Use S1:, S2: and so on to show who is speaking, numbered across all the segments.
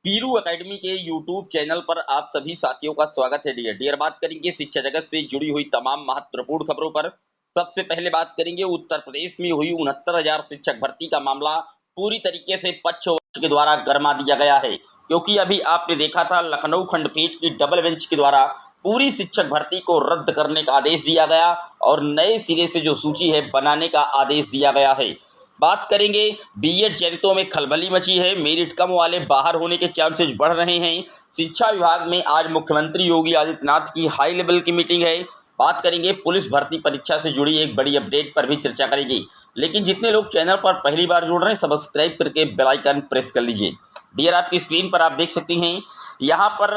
S1: पीरू academy के YouTube channel पर आप सभी साथियों का स्वागत है। डियर बात करेंगे शिक्षा जगत से जुड़ी हुई तमाम महत्वपूर्ण खबरों पर। सबसे पहले बात करेंगे उत्तर प्रदेश में हुई 69,000 शिक्षक भर्ती का मामला पूरी तरीके से पक्ष के द्वारा गरमा दिया गया है, क्योंकि अभी आपने देखा था लखनऊ खंडपीठ की डबल बेंच के द्वारा पूरी शिक्षक भर्ती को रद्द करने का आदेश दिया गया और नए सिरे से जो सूची है बनाने का आदेश दिया गया है। बात करेंगे बीएड चयनितों में खलबली मची है, मेरिट कम वाले बाहर होने के चांसेस बढ़ रहे हैं। शिक्षा विभाग में आज मुख्यमंत्री योगी आदित्यनाथ की हाई लेवल की मीटिंग है। बात करेंगे पुलिस भर्ती परीक्षा से जुड़ी एक बड़ी अपडेट पर भी चर्चा करेंगे। लेकिन जितने लोग चैनल पर पहली बार जुड़ रहे हैं सब्सक्राइब करके बेल आइकन प्रेस कर लीजिए। डियर आपकी स्क्रीन पर आप देख सकते हैं यहाँ पर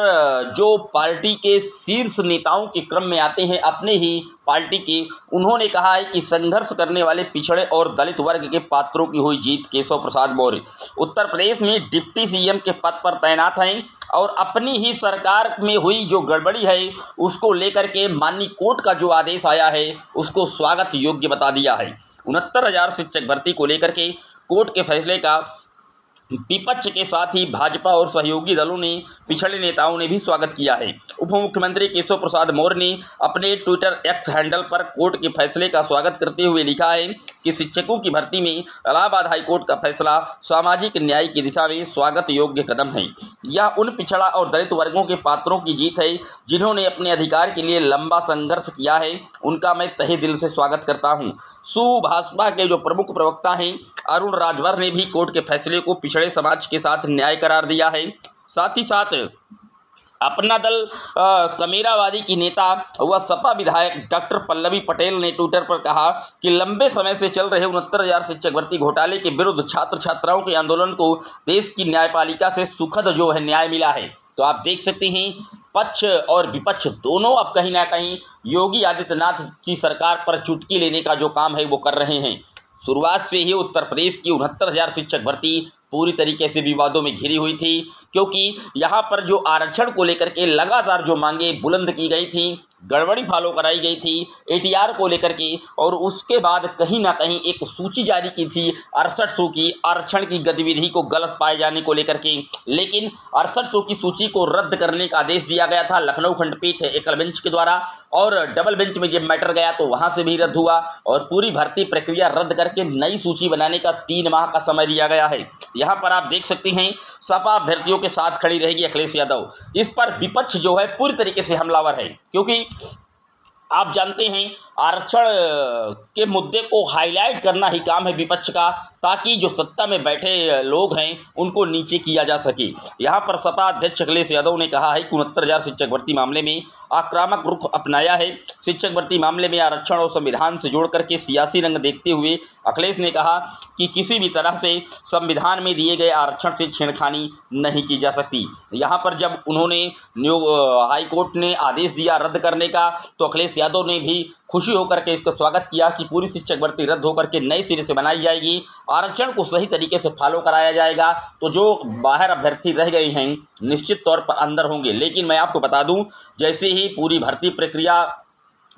S1: जो पार्टी के शीर्ष नेताओं के क्रम में आते हैं अपने ही पार्टी के, उन्होंने कहा है कि संघर्ष करने वाले पिछड़े और दलित वर्ग के पात्रों की हुई जीत। केशव प्रसाद मौर्य उत्तर प्रदेश में डिप्टी सीएम के पद पर तैनात हैं और अपनी ही सरकार में हुई जो गड़बड़ी है उसको लेकर के माननीय कोर्ट का जो आदेश आया है उसको स्वागत योग्य बता दिया है। 69,000 शिक्षक भर्ती को लेकर के कोर्ट के फैसले का विपक्ष के साथ ही भाजपा और सहयोगी दलों ने पिछड़े नेताओं ने भी स्वागत किया है। उप मुख्यमंत्री केशव प्रसाद मौर्य ने अपने ट्विटर एक्स हैंडल पर कोर्ट के फैसले का स्वागत करते हुए लिखा है कि शिक्षकों की भर्ती में इलाहाबाद हाईकोर्ट का फैसला सामाजिक न्याय की दिशा में स्वागत योग्य कदम है। यह उन पिछड़ा और दलित वर्गों के पात्रों की जीत है जिन्होंने अपने अधिकार के लिए लंबा संघर्ष किया है। उनका मैं तहे दिल से स्वागत करता हूँ। भाजपा के जो प्रमुख प्रवक्ता हैं अरुण राजभर ने भी कोर्ट के फैसले को पिछड़े समाज के साथ न्याय करार दिया है। साथ ही साथ अपना दल कमेरावादी की नेता व सपा विधायक डॉक्टर पल्लवी पटेल ने ट्विटर पर कहा कि लंबे समय से चल रहे 69,000 शिक्षक भर्ती घोटाले के विरुद्ध छात्र छात्राओं के आंदोलन को देश की न्यायपालिका से सुखद जो है न्याय मिला है। तो आप देख सकते हैं पक्ष और विपक्ष दोनों अब कहीं ना कहीं योगी आदित्यनाथ की सरकार पर चुटकी लेने का जो काम है वो कर रहे हैं। शुरुआत से ही उत्तर प्रदेश की 69,000 शिक्षक भर्ती पूरी तरीके से विवादों में घिरी हुई थी, क्योंकि यहाँ पर जो आरक्षण को लेकर के लगातार जो मांगे बुलंद की गई थी, गड़बड़ी फॉलो कराई गई थी एटीआर को लेकर के, और उसके बाद कहीं ना कहीं एक सूची जारी की थी 6800 की आरक्षण की गतिविधि को गलत पाए जाने को लेकर के। लेकिन 6800 की सूची को रद्द करने का आदेश दिया गया था लखनऊ खंडपीठ एकल बेंच के द्वारा, और डबल बेंच में जब मैटर गया तो वहां से भी रद्द हुआ और पूरी भर्ती प्रक्रिया रद्द करके नई सूची बनाने का 3 माह का समय दिया गया है। यहाँ पर आप देख सकते हैं सपा अभ्यर्थियों के साथ खड़ी रहेगी अखिलेश यादव। इस पर विपक्ष जो है पूरी तरीके से हमलावर है, क्योंकि आप जानते हैं आरक्षण के मुद्दे को हाईलाइट करना ही काम है विपक्ष का, ताकि जो सत्ता में बैठे लोग हैं उनको नीचे किया जा सके। यहाँ पर सपा अध्यक्ष अखिलेश यादव ने कहा है कि 69,000 शिक्षक भर्ती मामले में आक्रामक रुख अपनाया है। शिक्षक भर्ती मामले में आरक्षण और संविधान से जोड़ करके सियासी रंग देखते हुए अखिलेश ने कहा कि किसी भी तरह से संविधान में दिए गए आरक्षण से छेड़खानी नहीं की जा सकती। यहाँ पर जब उन्होंने हाई कोर्ट ने आदेश दिया रद्द करने का, तो अखिलेश यादव ने भी खुशी होकर के इसका स्वागत किया कि पूरी शिक्षक भर्ती रद्द होकर के नए सिरे से बनाई जाएगी, आरक्षण को सही तरीके से फॉलो कराया जाएगा, तो जो बाहर अभ्यर्थी रह गए हैं निश्चित तौर पर अंदर होंगे। लेकिन मैं आपको बता दूं, जैसे ही पूरी भर्ती प्रक्रिया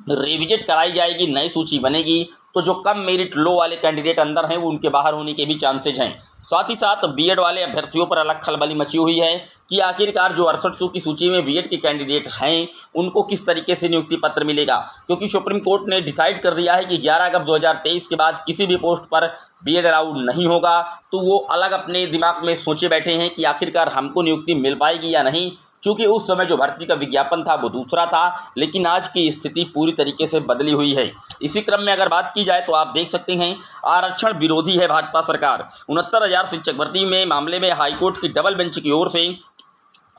S1: रिविजिट कराई जाएगी, नई सूची बनेगी, तो जो कम मेरिट लो वाले कैंडिडेट अंदर हैं वो उनके बाहर होने के भी चांसेज हैं। साथ ही साथ बीएड वाले अभ्यर्थियों पर अलग खलबली मची हुई है कि आखिरकार जो 6800 की सूची में बीएड के कैंडिडेट हैं उनको किस तरीके से नियुक्ति पत्र मिलेगा, क्योंकि सुप्रीम कोर्ट ने डिसाइड कर दिया है कि 11 अगस्त 2023 के बाद किसी भी पोस्ट पर बीएड अलाउड नहीं होगा। तो वो अलग अपने दिमाग में सोचे बैठे हैं कि आखिरकार हमको नियुक्ति मिल पाएगी या नहीं, चूँकि उस समय जो भर्ती का विज्ञापन था वो दूसरा था, लेकिन आज की स्थिति पूरी तरीके से बदली हुई है। इसी क्रम में अगर बात की जाए तो आप देख सकते हैं आरक्षण विरोधी है भाजपा सरकार। 69,000 शिक्षक भर्ती में मामले में हाईकोर्ट की डबल बेंच की ओर से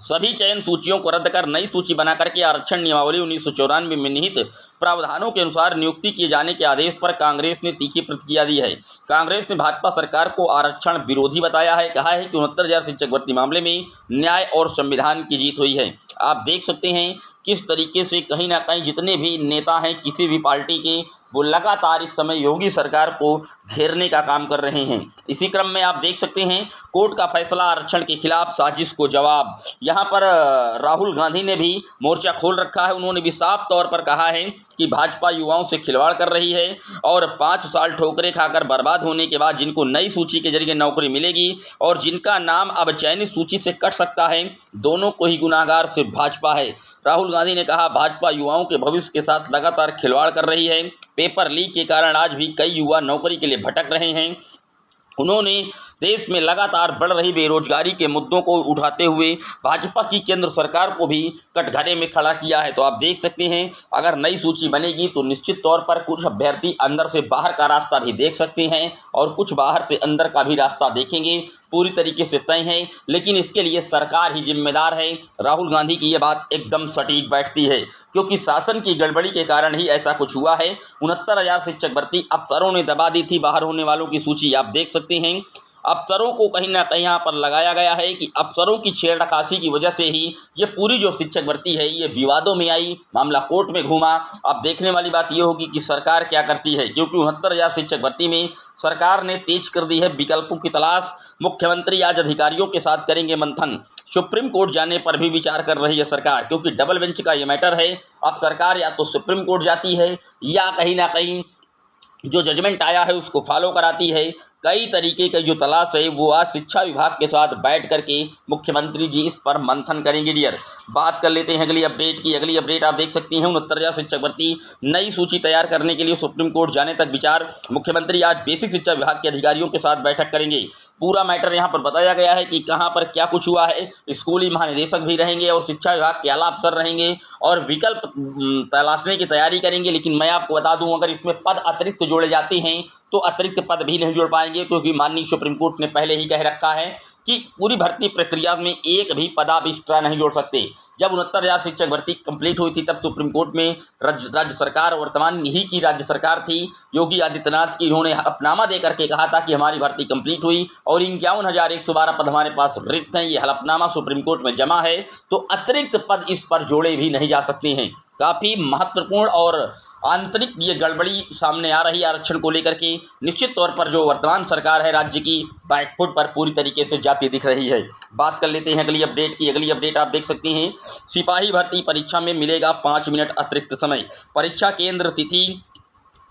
S1: सभी चयन सूचियों को रद्द कर नई सूची बना करके आरक्षण नियमावली 1994 में निहित प्रावधानों के अनुसार नियुक्ति किए जाने के आदेश पर कांग्रेस ने तीखी प्रतिक्रिया दी है। कांग्रेस ने भाजपा सरकार को आरक्षण विरोधी बताया है, कहा है कि 69,000 शिक्षक भर्ती मामले में न्याय और संविधान की जीत हुई है। आप देख सकते हैं किस तरीके से कहीं ना कहीं जितने भी नेता हैं किसी भी पार्टी के, वो लगातार इस समय योगी सरकार को घेरने का काम कर रहे हैं। इसी क्रम में आप देख सकते हैं कोर्ट का फैसला, आरक्षण के खिलाफ साजिश को जवाब। यहाँ पर राहुल गांधी ने भी मोर्चा खोल रखा है। उन्होंने भी साफ तौर पर कहा है कि भाजपा युवाओं से खिलवाड़ कर रही है और 5 साल ठोकरें खाकर बर्बाद होने के बाद जिनको नई सूची के जरिए नौकरी मिलेगी और जिनका नाम अब चयनित सूची से कट सकता है, दोनों को ही गुनाहगार सिर्फ भाजपा है। राहुल गांधी ने कहा भाजपा युवाओं के भविष्य के साथ लगातार खिलवाड़ कर रही है। पेपर लीक के कारण आज भी कई युवा नौकरी के लिए भटक रहे हैं। उन्होंने देश में लगातार बढ़ रही बेरोजगारी के मुद्दों को उठाते हुए भाजपा की केंद्र सरकार को भी कटघरे में खड़ा किया है। तो आप देख सकते हैं अगर नई सूची बनेगी तो निश्चित तौर पर कुछ अभ्यर्थी अंदर से बाहर का रास्ता भी देख सकते हैं और कुछ बाहर से अंदर का भी रास्ता देखेंगे। पूरी तरीके से तय है, लेकिन इसके लिए सरकार ही जिम्मेदार है। राहुल गांधी की ये बात एकदम सटीक बैठती है क्योंकि शासन की गड़बड़ी के कारण ही ऐसा कुछ हुआ है। 69,000 शिक्षक भर्ती अफसरों ने दबा दी थी। बाहर होने वालों की सूची आप देख सकते हैं। अफसरों को कहीं ना कहीं यहाँ पर लगाया गया है कि अफसरों की छेड़खानी की वजह से ही ये पूरी जो शिक्षक भर्ती है ये विवादों में आई, मामला कोर्ट में घूमा। अब देखने वाली बात ये होगी कि सरकार क्या करती है, क्योंकि 69,000 शिक्षक भर्ती में सरकार ने तेज कर दी है विकल्पों की तलाश। मुख्यमंत्री आज अधिकारियों के साथ करेंगे मंथन। सुप्रीम कोर्ट जाने पर भी विचार कर रही है सरकार, क्योंकि डबल बेंच का ये मैटर है। अब सरकार या तो सुप्रीम कोर्ट जाती है या कहीं ना कहीं जो जजमेंट आया है उसको फॉलो कराती है। कई तरीके की जो तलाश है वो आज शिक्षा विभाग के साथ बैठ करके मुख्यमंत्री जी इस पर मंथन करेंगे। डियर, बात कर लेते हैं अगली अपडेट की। अगली अपडेट आप देख सकती हैं 69,000 शिक्षक भर्ती नई सूची तैयार करने के लिए सुप्रीम कोर्ट जाने तक विचार। मुख्यमंत्री आज बेसिक शिक्षा विभाग के अधिकारियों के साथ बैठक करेंगे। पूरा मैटर यहाँ पर बताया गया है कि कहाँ पर क्या कुछ हुआ है। स्कूली महानिदेशक भी रहेंगे और शिक्षा विभाग के आला अफसर रहेंगे और विकल्प तलाशने की तैयारी करेंगे। लेकिन मैं आपको बता दूं अगर इसमें पद अतिरिक्त जोड़े जाते हैं तो अतिरिक्त पद भी नहीं जोड़ पाएंगे, क्योंकि माननीय सुप्रीम कोर्ट ने पहले ही कह रखा है कि पूरी भर्ती प्रक्रिया में एक भी पद आप एक्स्ट्रा नहीं जोड़ सकते। जब 69,000 शिक्षक भर्ती कंप्लीट हुई थी तब सुप्रीम कोर्ट में राज्य सरकार, वर्तमान ही की राज्य सरकार थी योगी आदित्यनाथ की, इन्होंने हलफनामा दे करके कहा था कि हमारी भर्ती कंप्लीट हुई और 51,112 पद हमारे पास रिक्त हैं। ये हलफनामा सुप्रीम कोर्ट में जमा है, तो अतिरिक्त पद इस पर जोड़े भी नहीं जा सकते हैं। काफ़ी महत्वपूर्ण और आंतरिक ये गड़बड़ी सामने आ रही है आरक्षण को लेकर के। निश्चित तौर पर जो वर्तमान सरकार है राज्य की बैकफुट पर पूरी तरीके से जाती दिख रही है। बात कर लेते हैं अगली अपडेट की। अगली अपडेट आप देख सकते हैं सिपाही भर्ती परीक्षा में मिलेगा 5 मिनट अतिरिक्त समय। परीक्षा केंद्र, तिथि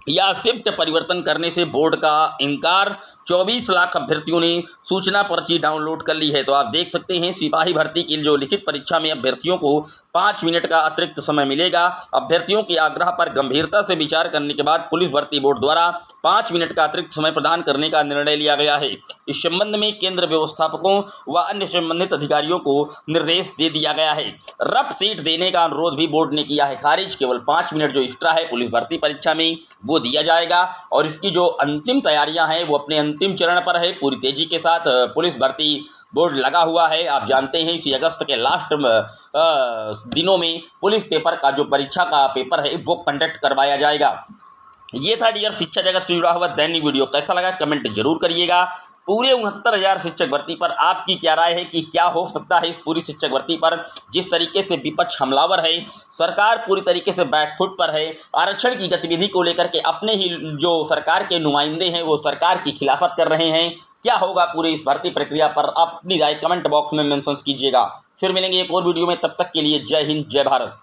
S1: या शिफ्ट परिवर्तन करने से बोर्ड का इनकार। 24 लाख अभ्यर्थियों ने सूचना पर्ची डाउनलोड कर ली है। तो आप देख सकते हैं सिपाही भर्ती की जो लिखित परीक्षा में अभ्यर्थियों को 5 मिनट का अतिरिक्त समय मिलेगा। अभ्यर्थियों के आग्रह पर गंभीरता से विचार करने के बाद पुलिस भर्ती बोर्ड द्वारा 5 मिनट का अतिरिक्त समय प्रदान करने का निर्णय लिया गया है। इस संबंध में केंद्र व्यवस्थापकों व अन्य संबंधित अधिकारियों को निर्देश दे दिया गया है। रफ सीट देने का अनुरोध भी बोर्ड ने किया है खारिज। केवल 5 मिनट जो एक्स्ट्रा है पुलिस भर्ती परीक्षा में वो दिया जाएगा और इसकी जो अंतिम तैयारियां हैं वो अपने अंतिम चरण पर है। पूरी तेजी के साथ पुलिस भर्ती बोर्ड लगा हुआ है। आप जानते हैं इसी अगस्त के लास्ट दिनों में पुलिस पेपर का जो परीक्षा का पेपर है वो कंडक्ट करवाया जाएगा। ये था डियर शिक्षा जगत से जुड़ा हुआ दैनिक वीडियो। कैसा लगा कमेंट जरूर करिएगा। पूरे 69,000 शिक्षक भर्ती पर आपकी क्या राय है कि क्या हो सकता है इस पूरी शिक्षक भर्ती पर। जिस तरीके से विपक्ष हमलावर है, सरकार पूरी तरीके से बैकफुट पर है। आरक्षण की गतिविधि को लेकर के अपने ही जो सरकार के नुमाइंदे हैं वो सरकार की खिलाफत कर रहे हैं। क्या होगा पूरी इस भर्ती प्रक्रिया पर, अपनी राय कमेंट बॉक्स में मेंशन कीजिएगा। फिर मिलेंगे एक और वीडियो में, तब तक के लिए जय हिंद जय भारत।